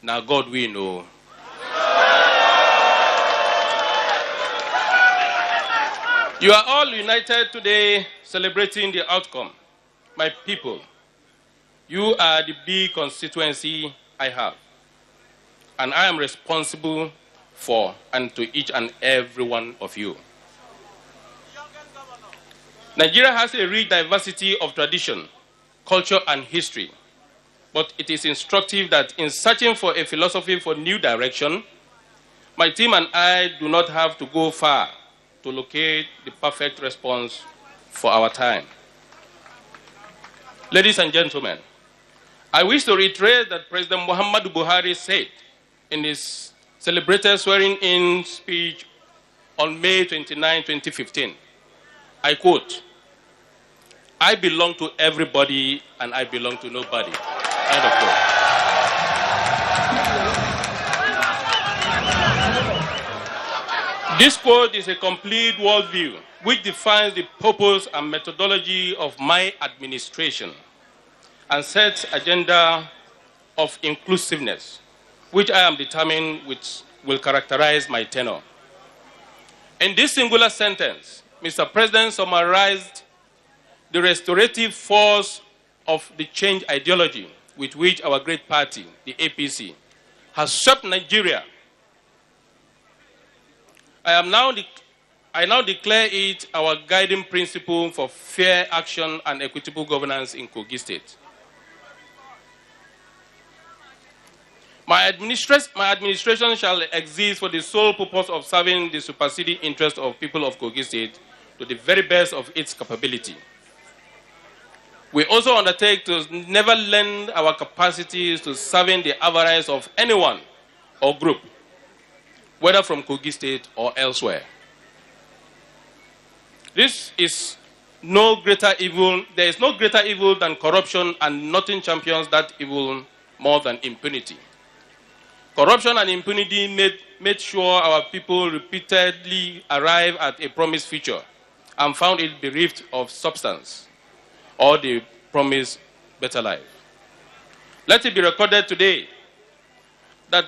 Now God we know. You are all united today celebrating the outcome. My people, you are the big constituency I have, and I am responsible for and to each and every one of you. Nigeria has a rich diversity of tradition, culture, and history, but it is instructive that in searching for a philosophy for new direction, my team and I do not have to go far to locate the perfect response for our time. Ladies and gentlemen, I wish to reiterate that President Muhammadu Buhari said in his celebrated swearing-in speech on May 29, 2015, I quote, "I belong to everybody and I belong to nobody." End of quote. This quote is a complete worldview which defines the purpose and methodology of my administration and sets agenda of inclusiveness, which I am determined which will characterize my tenure. In this singular sentence, Mr. President summarized the restorative force of the change ideology with which our great party, the APC, has swept Nigeria. I now declare it our guiding principle for fair action and equitable governance in Kogi State. My administration shall exist for the sole purpose of serving the superseding interests of people of Kogi State to the very best of its capability. We also undertake to never lend our capacities to serving the avarice of anyone or group, whether from Kogi State or elsewhere. There is no greater evil than corruption, and nothing champions that evil more than impunity. Corruption and impunity made sure our people repeatedly arrived at a promised future and found it bereft of substance or the promised better life. Let it be recorded today that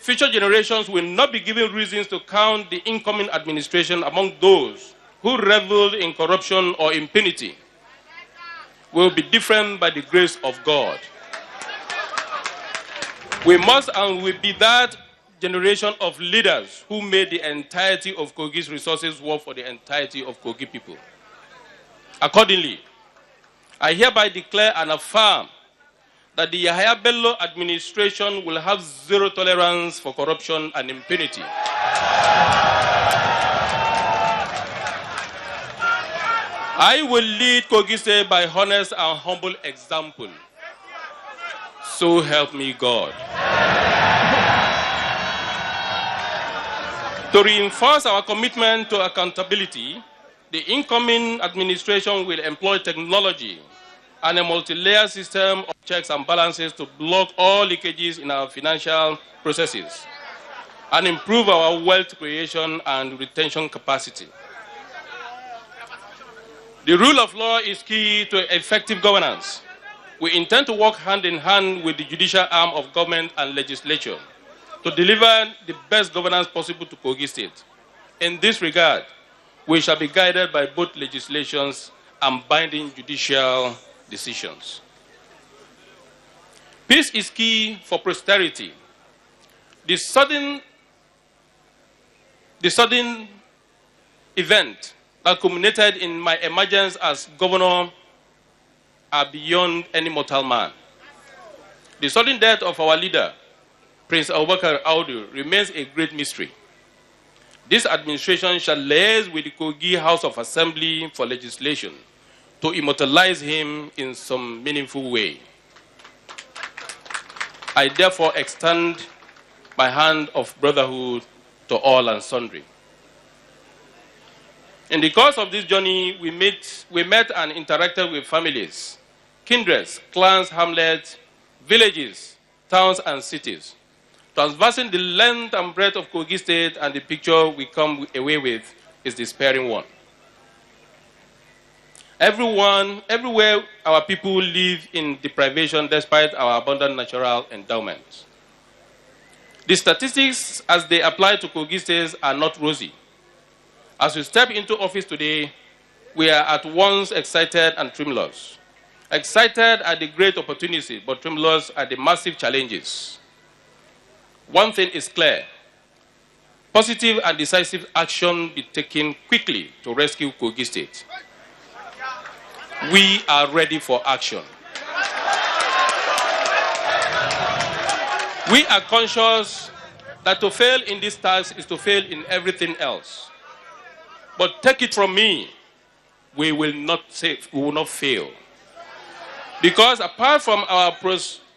future generations will not be given reasons to count the incoming administration among those who reveled in corruption or impunity. Will be different by the grace of God. We must and will be that generation of leaders who made the entirety of Kogi's resources work for the entirety of Kogi people. Accordingly, I hereby declare and affirm that the Yahaya Bello administration will have zero tolerance for corruption and impunity. I will lead Kogi State by honest and humble example. So help me God. To reinforce our commitment to accountability, the incoming administration will employ technology and a multi-layer system of checks and balances to block all leakages in our financial processes and improve our wealth creation and retention capacity. The rule of law is key to effective governance. We intend to work hand in hand with the judicial arm of government and legislature to deliver the best governance possible to Kogi State. In this regard, we shall be guided by both legislations and binding judicial decisions. Peace is key for prosperity. The sudden event that culminated in my emergence as governor are beyond any mortal man. The sudden death of our leader, Prince Abubakar Audu, remains a great mystery. This administration shall liaise with the Kogi House of Assembly for legislation to immortalize him in some meaningful way. I therefore extend my hand of brotherhood to all and sundry. In the course of this journey, we met and interacted with families, kindreds, clans, hamlets, villages, towns, and cities, traversing the length and breadth of Kogi State, and the picture we come away with is the despairing one. Everywhere our people live in deprivation despite our abundant natural endowments. The statistics as they apply to Kogi State are not rosy. As we step into office today, we are at once excited and tremulous. Excited at the great opportunity, but tremulous at the massive challenges. One thing is clear. Positive and decisive action be taken quickly to rescue Kogi State. We are ready for action. We are conscious that to fail in this task is to fail in everything else. But take it from me, we will not fail. Because apart from our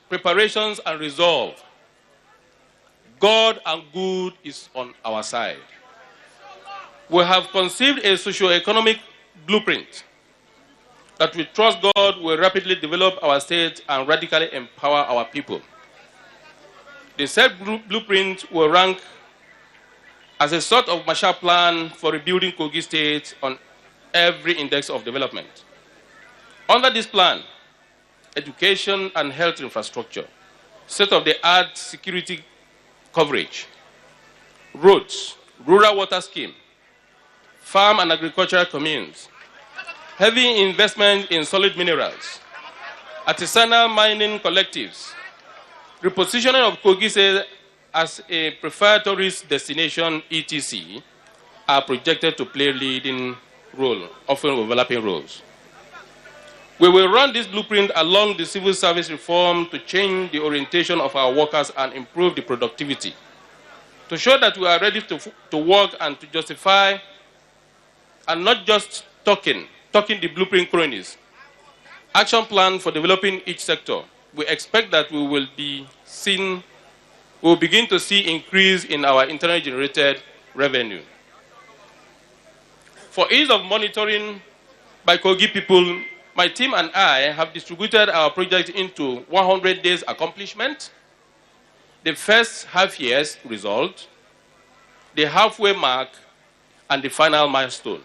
preparations and resolve, God and good is on our side. We have conceived a socio-economic blueprint that we trust God will rapidly develop our state and radically empower our people. The said blueprint will rank as a sort of Marshall Plan for rebuilding Kogi State on every index of development. Under this plan, education and health infrastructure, state-of-the-art security coverage, roads, rural water scheme, farm and agricultural communes, heavy investment in solid minerals, artisanal mining collectives, repositioning of Kogi State as a preferred tourist destination, etc., are projected to play leading role, often overlapping roles. We will run this blueprint along the civil service reform to change the orientation of our workers and improve the productivity, to show that we are ready to work and to justify, and not just talking the blueprint cronies, action plan for developing each sector. We expect that we will begin to see increase in our internally generated revenue. For ease of monitoring by Kogi people, my team and I have distributed our project into 100 days accomplishment, the first half year's result, the halfway mark, and the final milestone.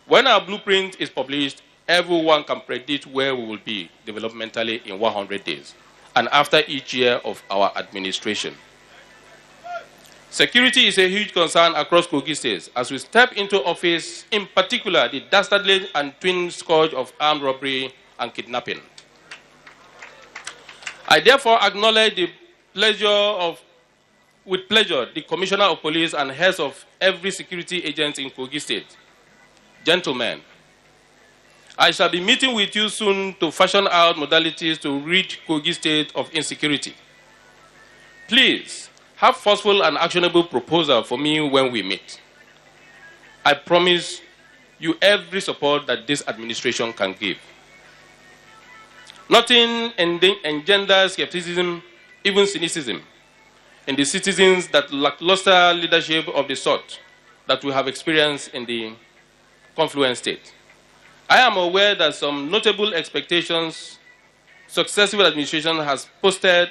When our blueprint is published, everyone can predict where we will be developmentally in 100 days and after each year of our administration. Security is a huge concern across Kogi State. As we step into office, in particular, the dastardly and twin scourge of armed robbery and kidnapping. I therefore acknowledge with pleasure the Commissioner of Police and heads of every security agent in Kogi State. Gentlemen, I shall be meeting with you soon to fashion out modalities to rid Kogi State of insecurity. Please, have forceful and actionable proposal for me when we meet. I promise you every support that this administration can give. Nothing engenders skepticism, even cynicism, in the citizens that lackluster leadership of the sort that we have experienced in the confluent state. I am aware that some notable expectations successive administration has posted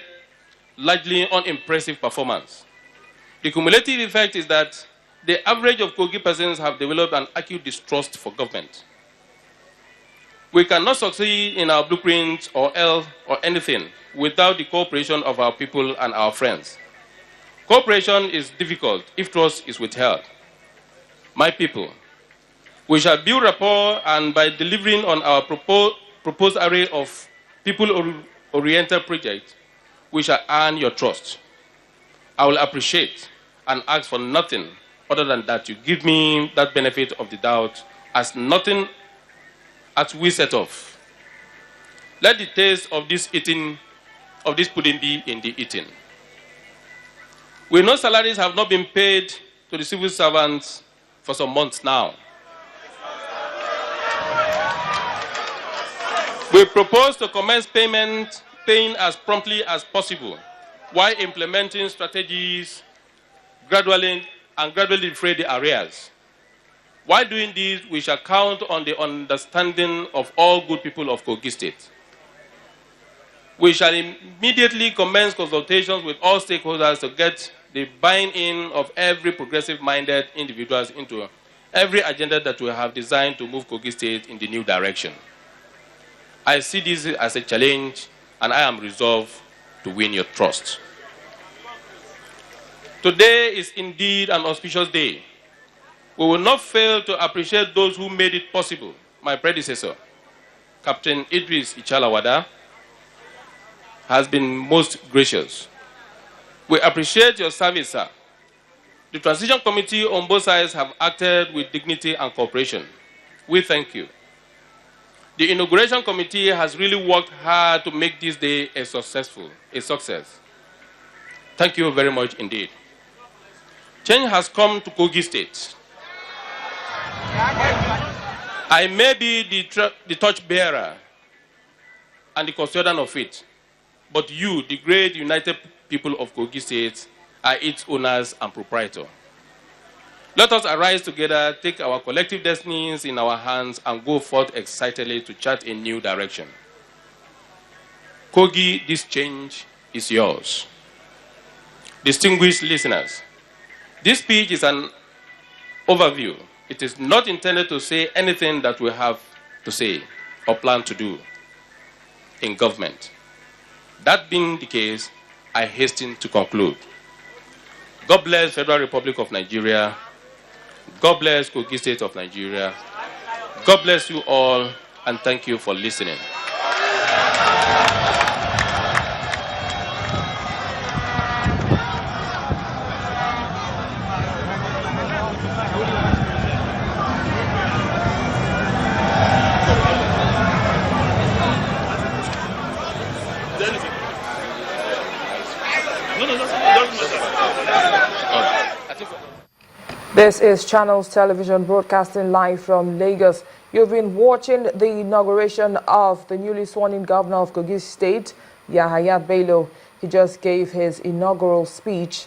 largely unimpressive performance. The cumulative effect is that the average of Kogi persons have developed an acute distrust for government. We cannot succeed in our blueprint or anything without the cooperation of our people and our friends. Cooperation is difficult if trust is withheld. My people, we shall build rapport, and by delivering on our proposed array of people-oriented projects, we shall earn your trust. I will appreciate and ask for nothing other than that you give me that benefit of the doubt as nothing as we set off. Let the taste of this pudding be in the eating. We know salaries have not been paid to the civil servants for some months now. We propose to commence paying as promptly as possible while implementing strategies gradually defray the arrears. While doing this, we shall count on the understanding of all good people of Kogi State. We shall immediately commence consultations with all stakeholders to get the buy-in of every progressive-minded individuals into every agenda that we have designed to move Kogi State in the new direction. I see this as a challenge, and I am resolved to win your trust. Today is indeed an auspicious day. We will not fail to appreciate those who made it possible. My predecessor, Captain Idris Ichalawada, has been most gracious. We appreciate your service, sir. The Transition Committee on both sides have acted with dignity and cooperation. We thank you. The Inauguration Committee has really worked hard to make this day a success. Thank you very much indeed. Change has come to Kogi State. I may be the torch bearer and the custodian of it, but you, the great united people of Kogi State, are its owners and proprietor. Let us arise together, take our collective destinies in our hands, and go forth excitedly to chart a new direction. Kogi, this change is yours. Distinguished listeners, this speech is an overview. It is not intended to say anything that we have to say or plan to do in government. That being the case, I hasten to conclude. God bless Federal Republic of Nigeria. God bless Kogi State of Nigeria. God bless you all, and thank you for listening. This is Channels Television broadcasting live from Lagos. You've been watching the inauguration of the newly sworn-in governor of Kogi State, Yahaya Bello. He just gave his inaugural speech.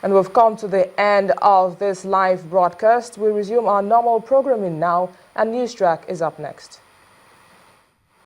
And we've come to the end of this live broadcast. We resume our normal programming now, and News Track is up next.